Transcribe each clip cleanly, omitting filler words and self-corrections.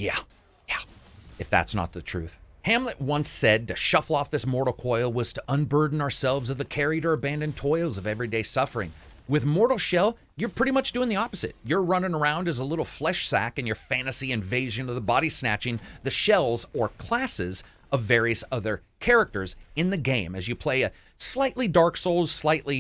Yeah, if that's not the truth. Hamlet once said to shuffle off this mortal coil was to unburden ourselves of the carried or abandoned toils of everyday suffering. With Mortal Shell, you're pretty much doing the opposite. You're running around as a little flesh sack in your fantasy invasion of the body snatching the shells or classes of various other characters in the game as you play a slightly Dark Souls style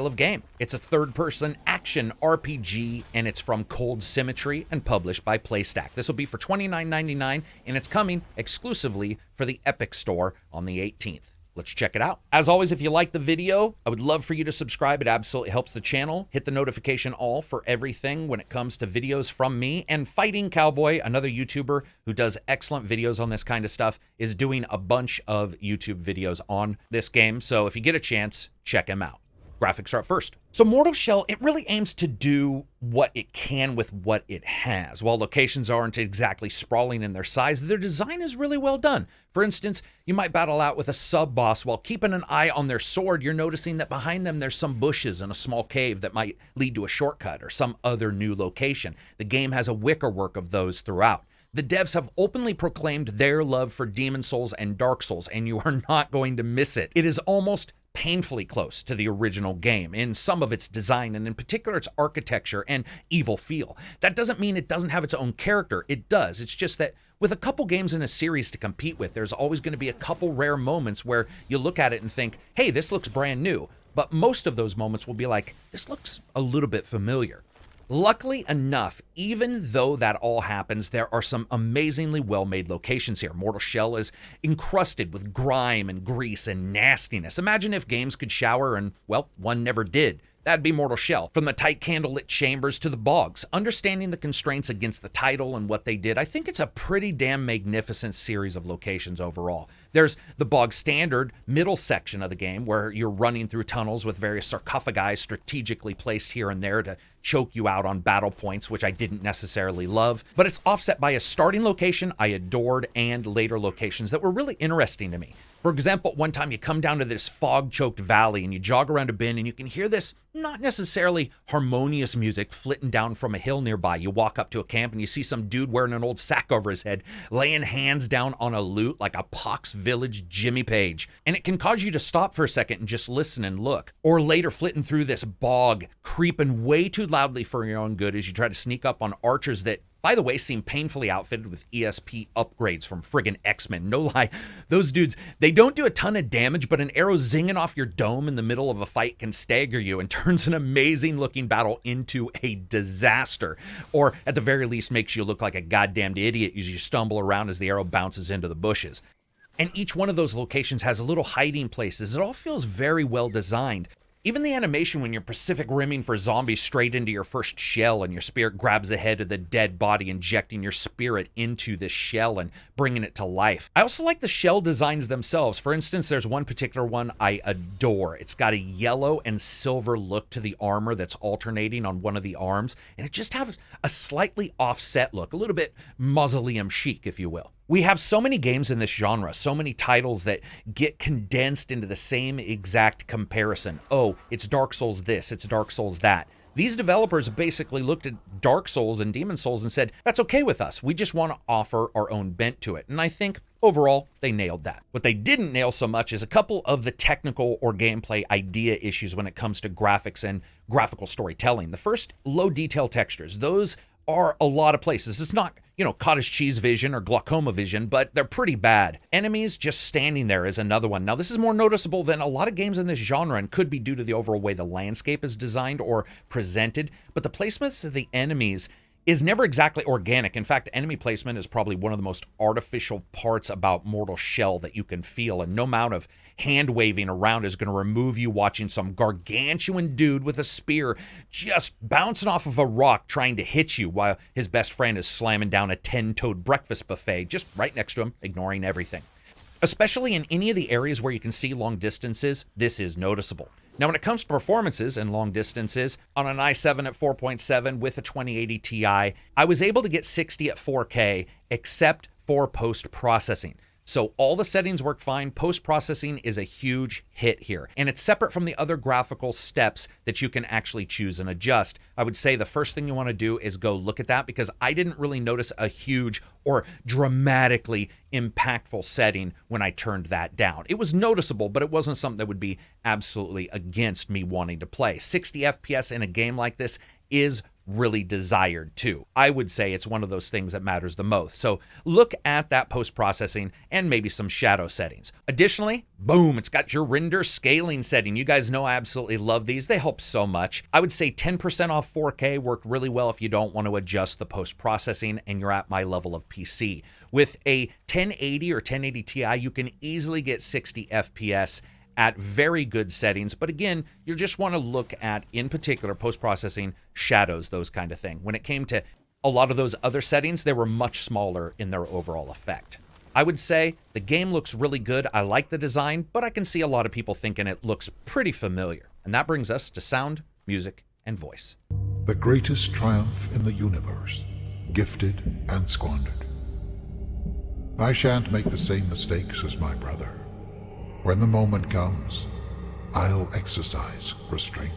of game. It's a third-person action RPG, and it's from Cold Symmetry and published by PlayStack. This will be for $29.99, and it's coming exclusively for the Epic Store on the 18th. Let's check it out. As always, if you like the video, I would love for you to subscribe. It absolutely helps the channel. Hit the notification all for everything when it comes to videos from me. And Fighting Cowboy, another YouTuber who does excellent videos on this kind of stuff, is doing a bunch of YouTube videos on this game. So if you get a chance, check him out. Graphics are up first. So Mortal Shell, it really aims to do what it can with what it has. While locations aren't exactly sprawling in their size, their design is really well done. For instance, you might battle out with a sub-boss while keeping an eye on their sword. You're noticing that behind them there's some bushes and a small cave that might lead to a shortcut or some other new location. The game has a wickerwork of those throughout. The devs have openly proclaimed their love for Demon Souls and Dark Souls, and you are not going to miss it. It is almost painfully close to the original game in some of its design, and in particular its architecture and evil feel. That doesn't mean it doesn't have its own character. It does. It's just that with a couple games in a series to compete with, there's always going to be a couple rare moments where you look at it and think, hey, this looks brand new. But most of those moments will be like, this looks a little bit familiar. Luckily enough, even though that all happens, there are some amazingly well-made locations here. Mortal Shell is encrusted with grime and grease and nastiness. Imagine if games could shower and, well, one never did. That'd be Mortal Shell. From the tight candlelit chambers to the bogs. Understanding the constraints against the title and what they did, I think it's a pretty damn magnificent series of locations overall. There's the bog standard middle section of the game where you're running through tunnels with various sarcophagi strategically placed here and there to choke you out on battle points, which I didn't necessarily love. But it's offset by a starting location I adored and later locations that were really interesting to me. For example, one time you come down to this fog-choked valley and you jog around a bend and you can hear this not necessarily harmonious music flitting down from a hill nearby. You walk up to a camp and you see some dude wearing an old sack over his head, laying hands down on a lute like a Pox Village Jimmy Page. And it can cause you to stop for a second and just listen and look. Or later flitting through this bog, creeping way too loudly for your own good as you try to sneak up on archers that, by the way, seem painfully outfitted with ESP upgrades from friggin' X-Men. No lie, those dudes, they don't do a ton of damage, but an arrow zinging off your dome in the middle of a fight can stagger you and turns an amazing looking battle into a disaster. Or at the very least makes you look like a goddamned idiot as you stumble around as the arrow bounces into the bushes. And each one of those locations has little hiding places. It all feels very well designed. Even the animation when you're Pacific rimming for zombies straight into your first shell and your spirit grabs the head of the dead body, injecting your spirit into this shell and bringing it to life. I also like the shell designs themselves. For instance, there's one particular one I adore. It's got a yellow and silver look to the armor that's alternating on one of the arms, and it just has a slightly offset look, a little bit mausoleum chic, if you will. We have so many games in this genre, so many titles that get condensed into the same exact comparison. Oh, it's Dark Souls this, it's Dark Souls that. These developers basically looked at Dark Souls and Demon Souls and said, that's okay with us. We just want to offer our own bent to it. And I think overall, they nailed that. What they didn't nail so much is a couple of the technical or gameplay idea issues when it comes to graphics and graphical storytelling. The first, low detail textures. Those are a lot of places. It's not, cottage cheese vision or glaucoma vision, but they're pretty bad. Enemies just standing there is another one. Now, this is more noticeable than a lot of games in this genre and could be due to the overall way the landscape is designed or presented, but the placements of the enemies is never exactly organic. In fact, enemy placement is probably one of the most artificial parts about Mortal Shell that you can feel, and no amount of hand waving around is going to remove you watching some gargantuan dude with a spear just bouncing off of a rock trying to hit you while his best friend is slamming down a 10-toed breakfast buffet just right next to him, ignoring everything. Especially in any of the areas where you can see long distances, this is noticeable. Now, when it comes to performances and long distances, on an i7 at 4.7 with a 2080 Ti, I was able to get 60 at 4K, except for post-processing. So all the settings work fine. Post-processing is a huge hit here, and it's separate from the other graphical steps that you can actually choose and adjust. I would say the first thing you want to do is go look at that, because I didn't really notice a huge or dramatically impactful setting when I turned that down. It was noticeable, but it wasn't something that would be absolutely against me wanting to play. 60 FPS in a game like this is really desired too. I would say it's one of those things that matters the most. So look at that post-processing and maybe some shadow settings. Additionally, boom, it's got your render scaling setting. You guys know I absolutely love these. They help so much. I would say 10% off 4K worked really well if you don't want to adjust the post-processing and you're at my level of PC. With a 1080 or 1080 Ti, you can easily get 60 FPS at very good settings. But again, you just want to look at, in particular, post-processing, shadows, those kind of thing. When it came to a lot of those other settings, they were much smaller in their overall effect. I would say the game looks really good. I like the design, but I can see a lot of people thinking it looks pretty familiar. And that brings us to sound, music, and voice. The greatest triumph in the universe, gifted and squandered. I shan't make the same mistakes as my brother. When the moment comes, I'll exercise restraint.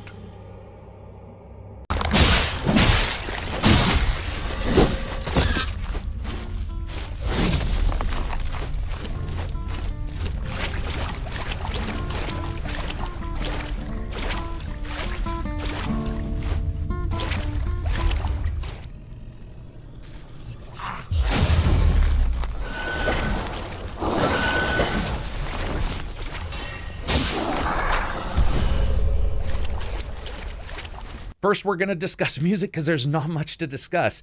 First, we're going to discuss music because there's not much to discuss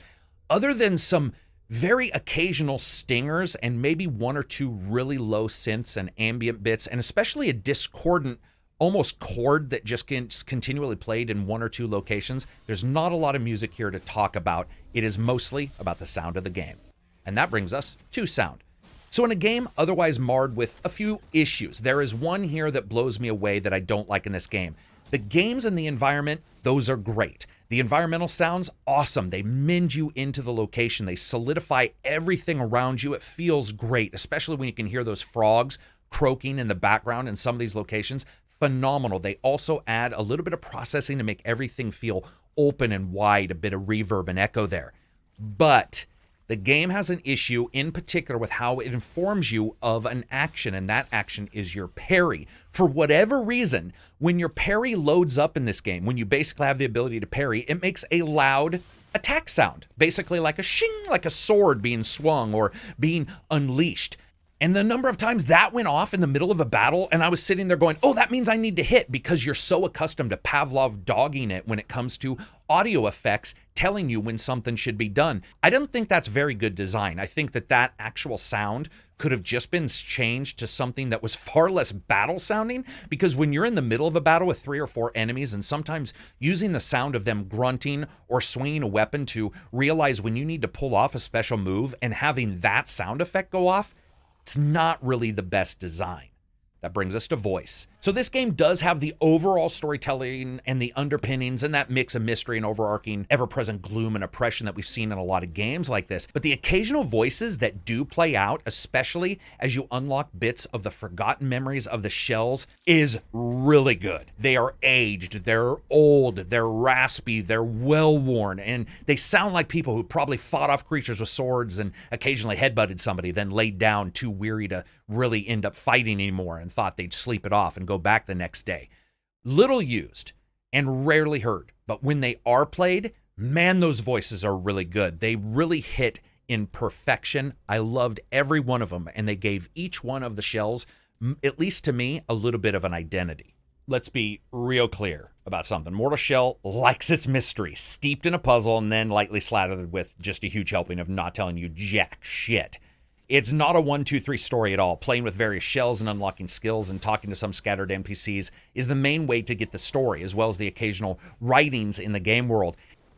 other than some very occasional stingers and maybe one or two really low synths and ambient bits, and especially a discordant almost chord that just gets continually played in one or two locations. There's not a lot of music here to talk about. It is mostly about the sound of the game. And that brings us to sound. So in a game otherwise marred with a few issues, there is one here that blows me away that I don't like in this game. The games and the environment, those are great. The environmental sounds, awesome. They mend you into the location. They solidify everything around you. It feels great, especially when you can hear those frogs croaking in the background in some of these locations. Phenomenal. They also add a little bit of processing to make everything feel open and wide, a bit of reverb and echo there. But the game has an issue in particular with how it informs you of an action, and that action is your parry. For whatever reason, when your parry loads up in this game, when you basically have the ability to parry, it makes a loud attack sound, basically like a shing, like a sword being swung or being unleashed. And the number of times that went off in the middle of a battle, and I was sitting there going, oh, that means I need to hit, because you're so accustomed to Pavlov dogging it when it comes to audio effects telling you when something should be done. I don't think that's very good design. I think that that actual sound could have just been changed to something that was far less battle sounding, because when you're in the middle of a battle with 3 or 4 enemies, and sometimes using the sound of them grunting or swinging a weapon to realize when you need to pull off a special move and having that sound effect go off, it's not really the best design. That brings us to voice. So this game does have the overall storytelling and the underpinnings and that mix of mystery and overarching ever-present gloom and oppression that we've seen in a lot of games like this. But the occasional voices that do play out, especially as you unlock bits of the forgotten memories of the shells, is really good. They are aged, they're old, they're raspy, they're well-worn, and they sound like people who probably fought off creatures with swords and occasionally headbutted somebody, then laid down too weary to really end up fighting anymore and thought they'd sleep it off and go back the next day. Little used and rarely heard, but when they are played, man, those voices are really good. They really hit in perfection. I loved every one of them, and they gave each one of the shells, at least to me, a little bit of an identity. Let's be real clear about something. Mortal Shell likes its mystery, steeped in a puzzle and then lightly slathered with just a huge helping of not telling you jack shit. It's not a 1, 2, 3 story at all. Playing with various shells and unlocking skills and talking to some scattered NPCs is the main way to get the story, as well as the occasional writings in the game world.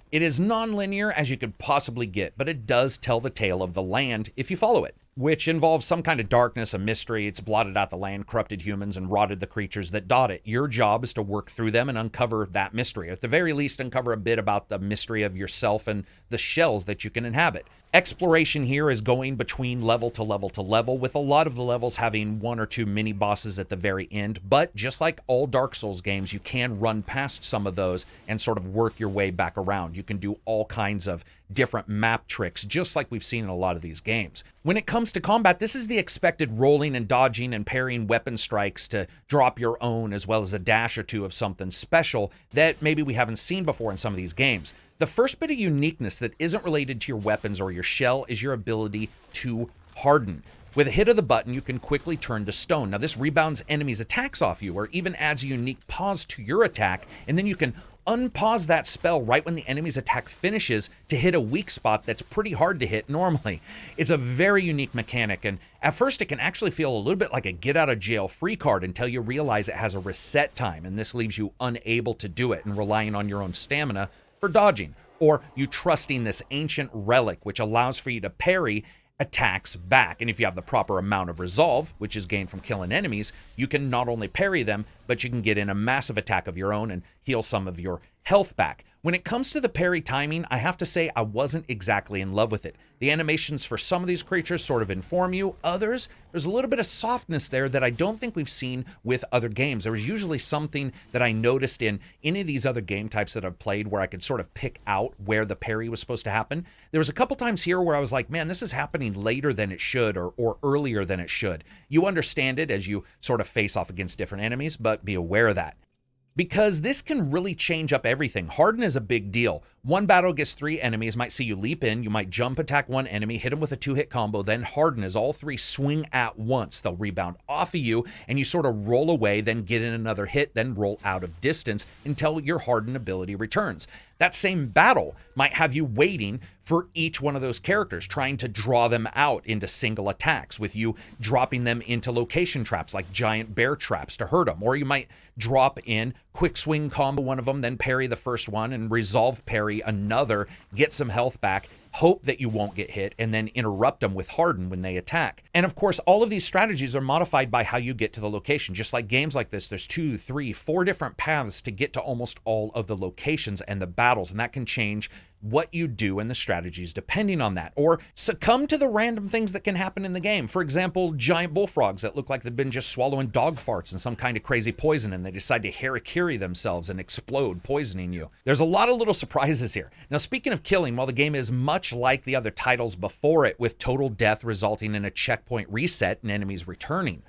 It is non-linear as you could possibly get, but it does tell the tale of the land if you follow it. which involves some kind of darkness, a mystery. It's blotted out the land, corrupted humans, and rotted the creatures that dot it. Your job is to work through them and uncover that mystery. At the very least, uncover a bit about the mystery of yourself and the shells that you can inhabit. Exploration here is going between level to level to level, with a lot of the levels having one or two mini bosses at the very end. But just like all Dark Souls games, you can run past some of those and sort of work your way back around. You can do all kinds of different map tricks, just like we've seen in a lot of these games. When it comes to combat, this is the expected rolling and dodging and parrying weapon strikes to drop your own, as well as a dash or two of something special that maybe we haven't seen before in some of these games. The first bit of uniqueness that isn't related to your weapons or your shell is your ability to harden. With a hit of the button, you can quickly turn to stone. Now, this rebounds enemies' attacks off you, or even adds a unique pause to your attack, and then you can unpause that spell right when the enemy's attack finishes to hit a weak spot that's pretty hard to hit normally. It's a very unique mechanic, and at first it can actually feel a little bit like a get-out-of-jail-free card until you realize it has a reset time, and this leaves you unable to do it and relying on your own stamina for dodging, or you trusting this ancient relic, which allows for you to parry attacks back. And if you have the proper amount of resolve, which is gained from killing enemies, you can not only parry them, but you can get in a massive attack of your own and heal some of your health back. When it comes to the parry timing, I have to say I wasn't exactly in love with it. The animations for some of these creatures sort of inform you. Others, there's a little bit of softness there that I don't think we've seen with other games. There was usually something that I noticed in any of these other game types that I've played where I could sort of pick out where the parry was supposed to happen. There was a couple times here where I was like, man, this is happening later than it should, or earlier than it should. You understand it as you sort of face off against different enemies, but be aware of that, because this can really change up everything. Harden is a big deal. One battle against 3 enemies might see you leap in, you might jump attack one enemy, hit them with a 2-hit combo, then harden as all 3 swing at once. They'll rebound off of you, and you sort of roll away, then get in another hit, then roll out of distance until your harden ability returns. That same battle might have you waiting for each one of those characters, trying to draw them out into single attacks, with you dropping them into location traps like giant bear traps to hurt them. Or you might drop in, quick swing combo one of them, then parry the first one, and resolve parry another, get some health back, hope that you won't get hit, and then interrupt them with harden when they attack. And of course, all of these strategies are modified by how you get to the location. Just like games like this, there's 2, 3, 4 different paths to get to almost all of the locations and the battles, and that can change what you do and the strategies depending on that, or succumb to the random things that can happen in the game. For example, giant bullfrogs that look like they've been just swallowing dog farts and some kind of crazy poison, and they decide to harakiri themselves and explode, poisoning you. There's a lot of little surprises here. Now, speaking of killing, while the game is much like the other titles before it, with total death resulting in a checkpoint reset and enemies returning,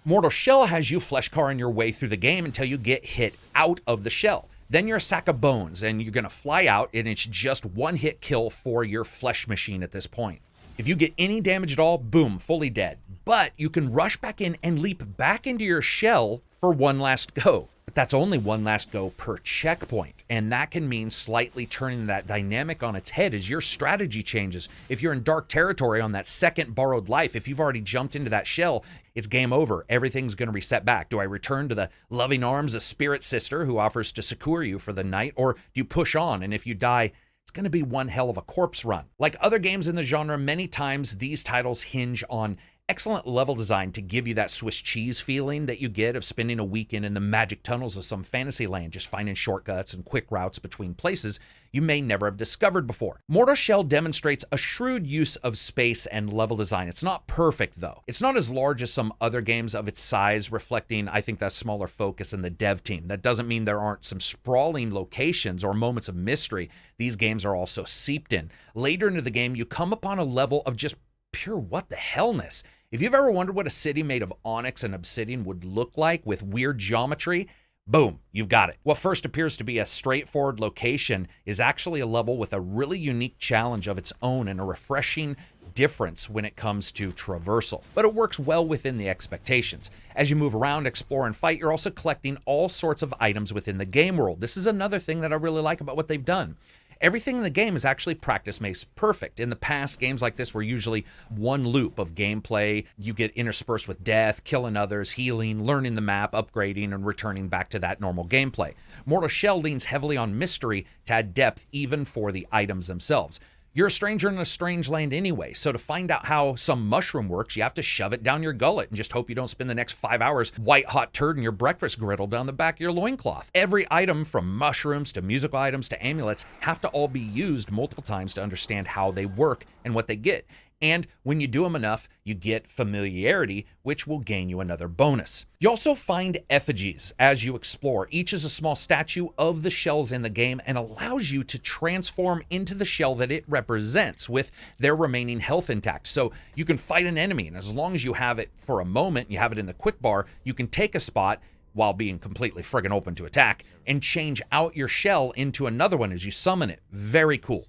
Mortal Shell has you fleshcarring your way through the game until you get hit out of the shell. Then you're a sack of bones, and you're going to fly out, and it's just one-hit kill for your flesh machine at this point. If you get any damage at all, boom, fully dead. But you can rush back in and leap back into your shell for one last go. But that's only one last go per checkpoint, and that can mean slightly turning that dynamic on its head as your strategy changes. If you're in dark territory on that second borrowed life, if you've already jumped into that shell, it's game over. Everything's going to reset back. Do I return to the loving arms of Spirit Sister who offers to succor you for the night, or do you push on, and if you die, it's going to be one hell of a corpse run. Like other games in the genre, many times these titles hinge on excellent level design to give you that Swiss cheese feeling that you get of spending a weekend in the magic tunnels of some fantasy land, just finding shortcuts and quick routes between places you may never have discovered before. Mortal Shell demonstrates a shrewd use of space and level design. It's not perfect, though. It's not as large as some other games of its size, reflecting, I think, that smaller focus in the dev team. That doesn't mean there aren't some sprawling locations or moments of mystery. These games are also seeped in. Later into the game, you come upon a level of just pure what the hellness. If you've ever wondered what a city made of onyx and obsidian would look like with weird geometry, boom, you've got it. What first appears to be a straightforward location is actually a level with a really unique challenge of its own and a refreshing difference when it comes to traversal. But it works well within the expectations. As you move around, explore, and fight, you're also collecting all sorts of items within the game world. This is another thing that I really like about what they've done. Everything in the game is actually practice makes perfect. In the past, games like this were usually one loop of gameplay. You get interspersed with death, killing others, healing, learning the map, upgrading, and returning back to that normal gameplay. Mortal Shell leans heavily on mystery to add depth even for the items themselves. You're a stranger in a strange land anyway, so to find out how some mushroom works, you have to shove it down your gullet and just hope you don't spend the next 5 hours white-hot turding your breakfast griddle down the back of your loincloth. Every item from mushrooms to musical items to amulets have to all be used multiple times to understand how they work and what they get. And when you do them enough, you get familiarity, which will gain you another bonus. You also find effigies as you explore. Each is a small statue of the shells in the game and allows you to transform into the shell that it represents with their remaining health intact. So you can fight an enemy, and as long as you have it for a moment, you have it in the quick bar, you can take a spot while being completely friggin' open to attack and change out your shell into another one as you summon it. Very cool.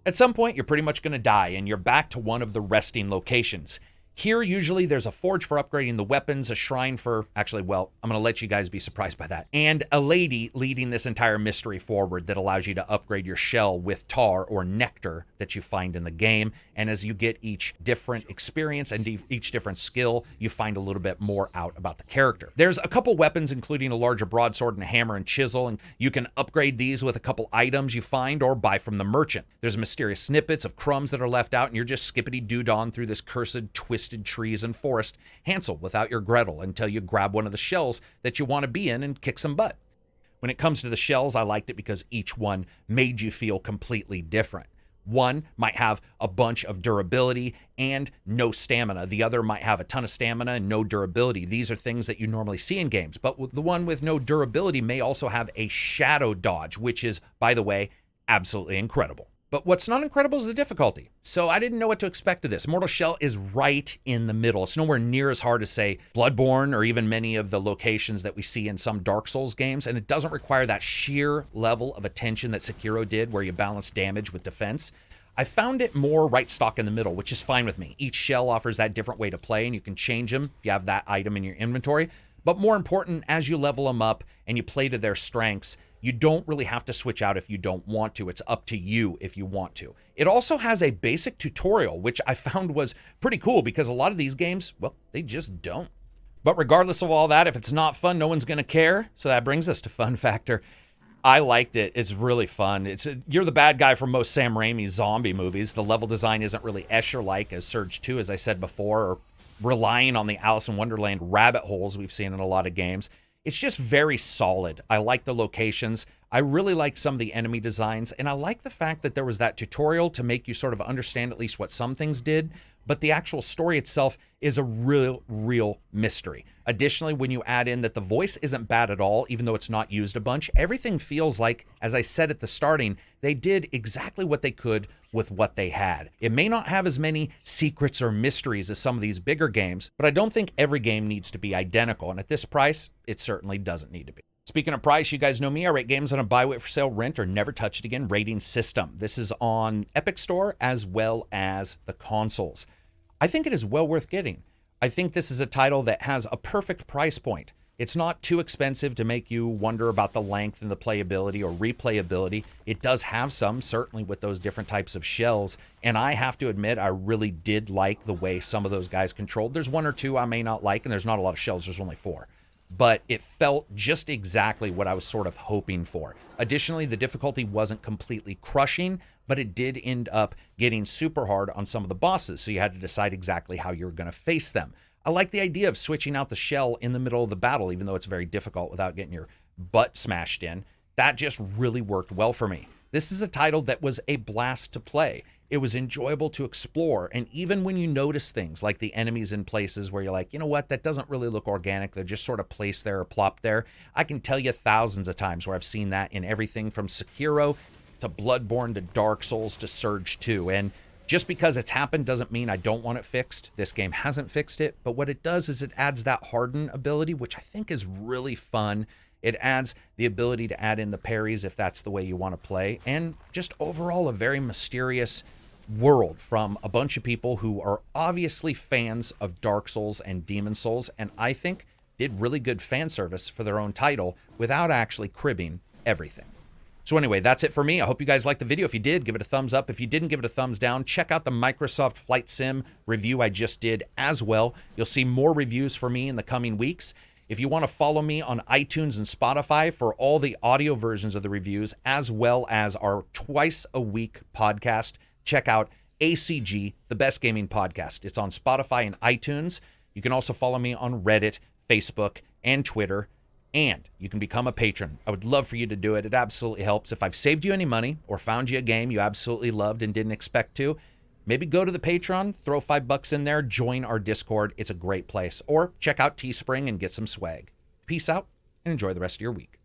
At some point, you're pretty much going to die, and you're back to one of the resting locations. Here, usually, there's a forge for upgrading the weapons, a shrine for... Actually, well, I'm going to let you guys be surprised by that. And a lady leading this entire mystery forward that allows you to upgrade your shell with tar or nectar that you find in the game. And as you get each different experience and each different skill, you find a little bit more out about the character. There's a couple weapons, including a larger broadsword and a hammer and chisel, and you can upgrade these with a couple items you find or buy from the merchant. There's mysterious snippets of crumbs that are left out, and you're just skippity-doo-don through this cursed, twisted trees and forest, Hansel without your Gretel, until you grab one of the shells that you want to be in and kick some butt. When it comes to the shells, I liked it because each one made you feel completely different. One might have a bunch of durability and no stamina. The other might have a ton of stamina and no durability. These are things that you normally see in games, but the one with no durability may also have a shadow dodge, which is, by the way, absolutely incredible. But what's not incredible is the difficulty. So I didn't know what to expect of this. Mortal Shell is right in the middle. It's nowhere near as hard as, say, Bloodborne or even many of the locations that we see in some Dark Souls games, and it doesn't require that sheer level of attention that Sekiro did where you balance damage with defense. I found it more right stock in the middle, which is fine with me. Each shell offers that different way to play, and you can change them if you have that item in your inventory. But more important, as you level them up and you play to their strengths, you don't really have to switch out if you don't want to. It's up to you if you want to. It also has a basic tutorial, which I found was pretty cool because a lot of these games, well, they just don't. But regardless of all that, if it's not fun, no one's going to care. So that brings us to fun factor. I liked it. It's really fun. You're the bad guy from most Sam Raimi zombie movies. The level design isn't really Escher-like as Surge 2, as I said before, or relying on the Alice in Wonderland rabbit holes we've seen in a lot of games. It's just very solid. I like the locations. I really like some of the enemy designs, and I like the fact that there was that tutorial to make you sort of understand at least what some things did, but the actual story itself is a real mystery. Additionally, when you add in that the voice isn't bad at all, even though it's not used a bunch, everything feels like, as I said at the starting, they did exactly what they could with what they had. It may not have as many secrets or mysteries as some of these bigger games, but I don't think every game needs to be identical, and at this price, it certainly doesn't need to be. Speaking of price, you guys know me. I rate games on a buy, wait for sale, rent, or never touch it again rating system. This is on Epic Store as well as the consoles. I think it is well worth getting. I think this is a title that has a perfect price point. It's not too expensive to make you wonder about the length and the playability or replayability. It does have some, certainly with those different types of shells. And I have to admit, I really did like the way some of those guys controlled. There's one or two I may not like, and there's not a lot of shells. There's only 4. But it felt just exactly what I was sort of hoping for. Additionally, the difficulty wasn't completely crushing, but it did end up getting super hard on some of the bosses, so you had to decide exactly how you were going to face them. I like the idea of switching out the shell in the middle of the battle, even though it's very difficult without getting your butt smashed in. That just really worked well for me. This is a title that was a blast to play. It was enjoyable to explore, and even when you notice things like the enemies in places where you're like, you know what, that doesn't really look organic, they're just sort of placed there or plopped there. I can tell you thousands of times where I've seen that in everything from Sekiro to Bloodborne to Dark Souls to Surge 2, and just because it's happened doesn't mean I don't want it fixed. This game hasn't fixed it, but what it does is it adds that harden ability, which I think is really fun. It adds the ability to add in the parries if that's the way you want to play, and just overall a very mysterious world from a bunch of people who are obviously fans of Dark Souls and Demon Souls, and I think did really good fan service for their own title without actually cribbing everything. So anyway, that's it for me. I hope you guys liked the video. If you did, give it a thumbs up. If you didn't, give it a thumbs down. Check out the Microsoft Flight Sim review I just did as well. You'll see more reviews for me in the coming weeks. If you want to follow me on iTunes and Spotify for all the audio versions of the reviews, as well as our twice-a-week podcast, check out ACG, the best gaming podcast. It's on Spotify and iTunes. You can also follow me on Reddit, Facebook, and Twitter, and you can become a patron. I would love for you to do it. It absolutely helps. If I've saved you any money or found you a game you absolutely loved and didn't expect to, maybe go to the Patreon, throw $5 in there, join our Discord. It's a great place. Or check out Teespring and get some swag. Peace out and enjoy the rest of your week.